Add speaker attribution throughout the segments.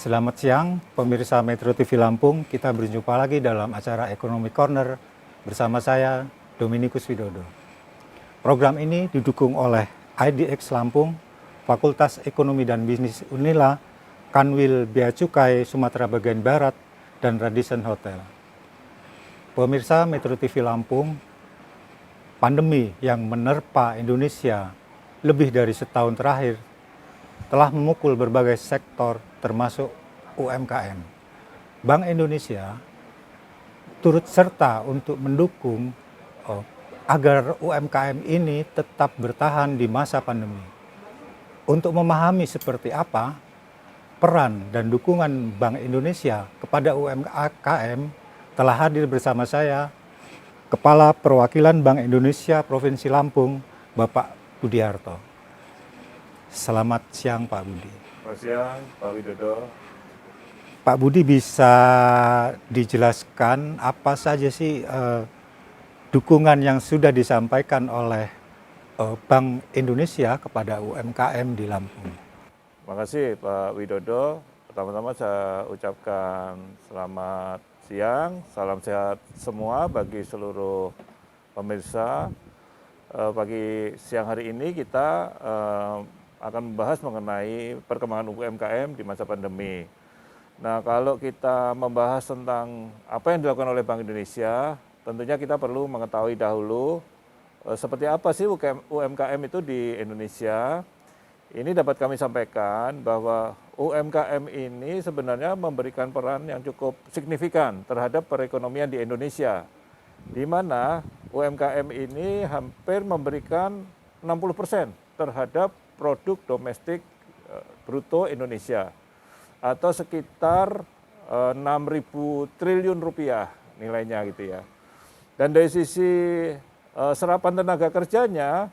Speaker 1: Selamat siang, pemirsa Metro TV Lampung. Kita berjumpa lagi dalam acara Ekonomi Corner bersama saya, Dominikus Widodo. Program ini didukung oleh IDX Lampung, Fakultas Ekonomi dan Bisnis Unila, Kanwil Bea Cukai Sumatera Bagian Barat, dan Radisson Hotel. Pemirsa Metro TV Lampung, pandemi yang menerpa Indonesia lebih dari setahun terakhir telah memukul berbagai sektor termasuk UMKM. Bank Indonesia turut serta untuk mendukung agar UMKM ini tetap bertahan di masa pandemi. Untuk memahami seperti apa peran dan dukungan Bank Indonesia kepada UMKM, telah hadir bersama saya Kepala Perwakilan Bank Indonesia Provinsi Lampung, Bapak Budiarto. Selamat siang Pak Budi.
Speaker 2: Selamat siang Pak Widodo.
Speaker 1: Pak Budi, bisa dijelaskan apa saja sih dukungan yang sudah disampaikan oleh Bank Indonesia kepada UMKM di Lampung?
Speaker 2: Terima kasih Pak Widodo. Pertama-tama saya ucapkan selamat siang, salam sehat semua bagi seluruh pemirsa. Pagi siang hari ini kita akan membahas mengenai perkembangan UMKM di masa pandemi. Nah, kalau kita membahas tentang apa yang dilakukan oleh Bank Indonesia, tentunya kita perlu mengetahui dahulu seperti apa sih UMKM itu di Indonesia. Ini dapat kami sampaikan bahwa UMKM ini sebenarnya memberikan peran yang cukup signifikan terhadap perekonomian di Indonesia, di mana UMKM ini hampir memberikan 60% terhadap produk domestik bruto Indonesia, atau sekitar 6.000 triliun rupiah nilainya gitu ya. Dan dari sisi serapan tenaga kerjanya,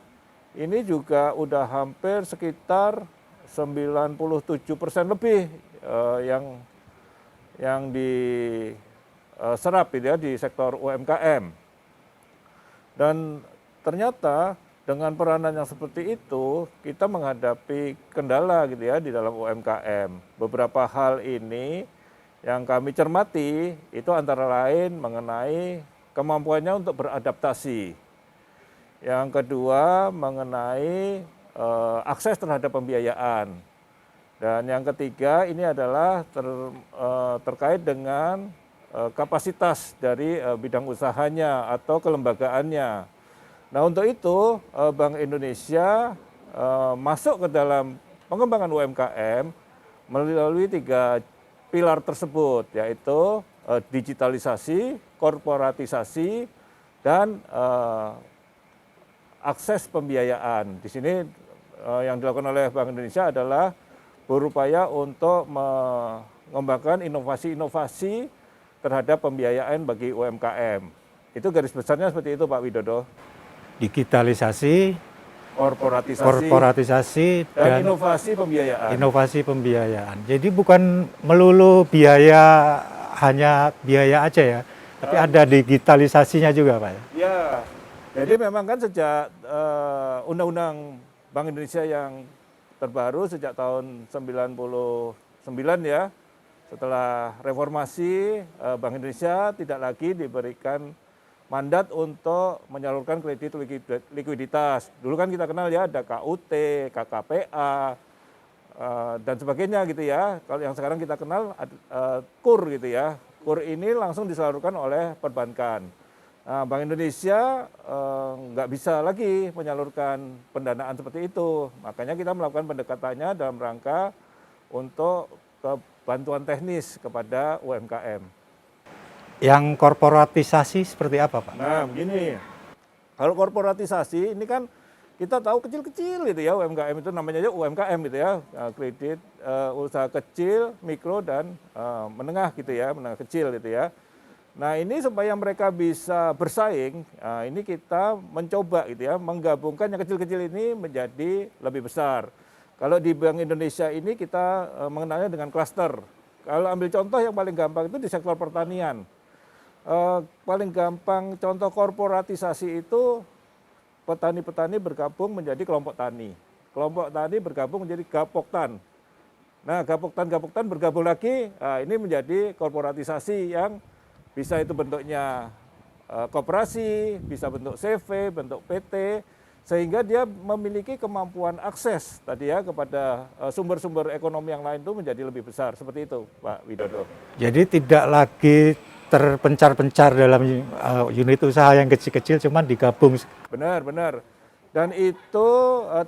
Speaker 2: ini juga udah hampir sekitar 97% lebih yang diserap gitu ya di sektor UMKM. Dan ternyata dengan peranan yang seperti itu, kita menghadapi kendala gitu ya di dalam UMKM. Beberapa hal ini yang kami cermati itu antara lain mengenai kemampuannya untuk beradaptasi. Yang kedua mengenai akses terhadap pembiayaan. Dan yang ketiga ini adalah terkait dengan kapasitas dari bidang usahanya atau kelembagaannya. Nah, untuk itu Bank Indonesia masuk ke dalam pengembangan UMKM melalui 3 pilar tersebut, yaitu digitalisasi, korporatisasi, dan akses pembiayaan. Di sini yang dilakukan oleh Bank Indonesia adalah berupaya untuk mengembangkan inovasi-inovasi terhadap pembiayaan bagi UMKM. Itu garis besarnya seperti itu Pak Widodo.
Speaker 1: Digitalisasi, korporatisasi dan inovasi pembiayaan. Jadi bukan melulu biaya, hanya biaya aja ya, tapi ada digitalisasinya juga Pak.
Speaker 2: Ya, jadi memang kan sejak Undang-Undang Bank Indonesia yang terbaru sejak tahun 99 ya, setelah reformasi Bank Indonesia tidak lagi diberikan mandat untuk menyalurkan kredit likuiditas. Dulu kan kita kenal ya ada KUT, KKPA, dan sebagainya gitu ya. Kalau yang sekarang kita kenal KUR gitu ya. KUR ini langsung disalurkan oleh perbankan. Nah, Bank Indonesia nggak bisa lagi menyalurkan pendanaan seperti itu. Makanya kita melakukan pendekatannya dalam rangka untuk bantuan teknis kepada UMKM.
Speaker 1: Yang korporatisasi seperti apa Pak?
Speaker 2: Nah begini, kalau korporatisasi ini kan kita tahu kecil-kecil gitu ya, UMKM itu namanya aja UMKM gitu ya, kredit usaha kecil, mikro, dan menengah gitu ya, menengah kecil gitu ya. Nah ini supaya mereka bisa bersaing, ini kita mencoba gitu ya, menggabungkan yang kecil-kecil ini menjadi lebih besar. Kalau di Bank Indonesia ini kita mengenalnya dengan klaster. Kalau ambil contoh yang paling gampang itu di sektor pertanian. Paling gampang contoh korporatisasi itu petani-petani bergabung menjadi kelompok tani. Kelompok tani bergabung menjadi Gapoktan. Nah, Gapoktan bergabung lagi, ini menjadi korporatisasi yang bisa itu bentuknya koperasi, bisa bentuk CV, bentuk PT, sehingga dia memiliki kemampuan akses tadi ya kepada sumber-sumber ekonomi yang lain itu menjadi lebih besar. Seperti itu, Pak Widodo.
Speaker 1: Jadi tidak lagi terpencar-pencar dalam unit usaha yang kecil-kecil, cuman digabung.
Speaker 2: Benar. Dan itu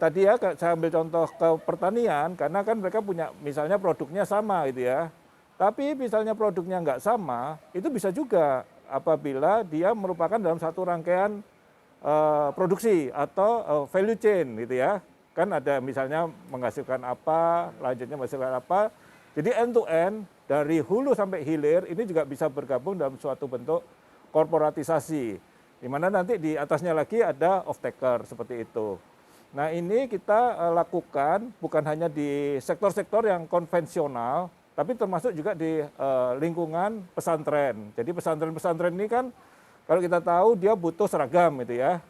Speaker 2: tadi ya saya ambil contoh ke pertanian, karena kan mereka punya misalnya produknya sama gitu ya. Tapi misalnya produknya nggak sama, itu bisa juga apabila dia merupakan dalam satu rangkaian produksi atau value chain gitu ya. Kan ada misalnya menghasilkan apa, lanjutnya menghasilkan apa. Jadi end to end dari hulu sampai hilir ini juga bisa bergabung dalam suatu bentuk korporatisasi. Di mana nanti di atasnya lagi ada off-taker seperti itu. Nah ini kita lakukan bukan hanya di sektor-sektor yang konvensional, tapi termasuk juga di lingkungan pesantren. Jadi pesantren-pesantren ini kan kalau kita tahu dia butuh seragam gitu ya,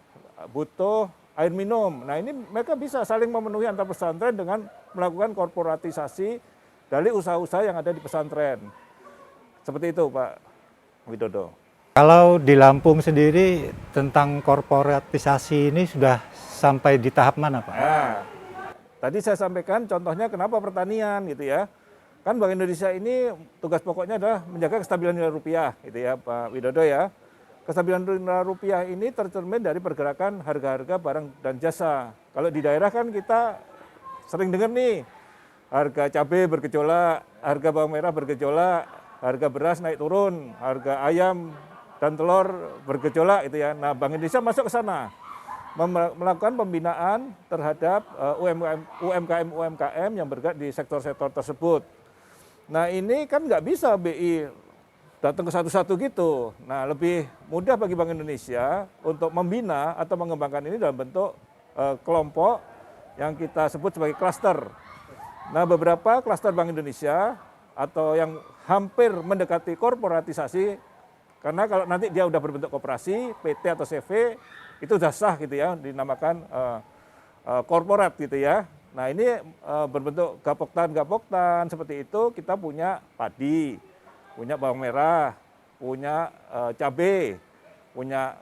Speaker 2: butuh air minum. Nah ini mereka bisa saling memenuhi antar pesantren dengan melakukan korporatisasi dari usaha-usaha yang ada di pesantren. Seperti itu Pak Widodo.
Speaker 1: Kalau di Lampung sendiri tentang korporatisasi ini sudah sampai di tahap mana Pak?
Speaker 2: Nah, tadi saya sampaikan contohnya kenapa pertanian gitu ya. Kan Bank Indonesia ini tugas pokoknya adalah menjaga kestabilan nilai rupiah gitu ya Pak Widodo ya. Kestabilan nilai rupiah ini tercermin dari pergerakan harga-harga barang dan jasa. Kalau di daerah kan kita sering dengar nih, harga cabai bergejolak, harga bawang merah bergejolak, harga beras naik turun, harga ayam dan telur bergejolak gitu ya. Nah, Bank Indonesia masuk ke sana, melakukan pembinaan terhadap UMKM yang bergerak di sektor-sektor tersebut. Nah, ini kan nggak bisa BI datang ke satu-satu gitu. Nah, lebih mudah bagi Bank Indonesia untuk membina atau mengembangkan ini dalam bentuk kelompok yang kita sebut sebagai klaster. Nah, beberapa klaster Bank Indonesia atau yang hampir mendekati korporatisasi, karena kalau nanti dia udah berbentuk koperasi, PT atau CV, itu sudah sah gitu ya, dinamakan korporat gitu ya. Nah, ini berbentuk gapoktan seperti itu. Kita punya padi, punya bawang merah, punya cabai, punya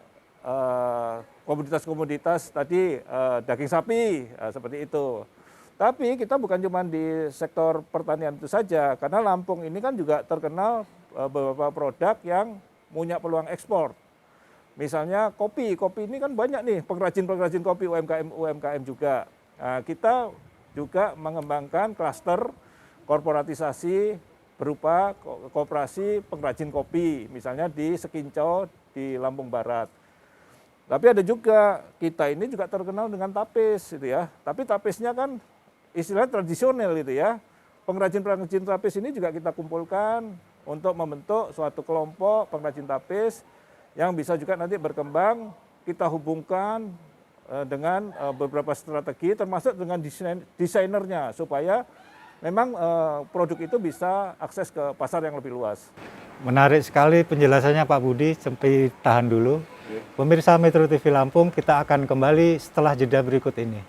Speaker 2: komoditas-komoditas tadi daging sapi, seperti itu. Tapi kita bukan cuma di sektor pertanian itu saja, karena Lampung ini kan juga terkenal beberapa produk yang punya peluang ekspor. Misalnya kopi ini kan banyak nih pengrajin kopi UMKM juga. Nah, kita juga mengembangkan klaster korporatisasi berupa koperasi pengrajin kopi, misalnya di Sekinco di Lampung Barat. Tapi ada juga, kita ini juga terkenal dengan tapis gitu ya. Tapi tapisnya kan istilah tradisional gitu ya. Pengrajin-pengrajin tapis ini juga kita kumpulkan untuk membentuk suatu kelompok pengrajin tapis yang bisa juga nanti berkembang, kita hubungkan dengan beberapa strategi termasuk dengan desainernya supaya memang produk itu bisa akses ke pasar yang lebih luas.
Speaker 1: Menarik sekali penjelasannya Pak Budi, sampai tahan dulu. Pemirsa Metro TV Lampung, kita akan kembali setelah jeda berikut ini.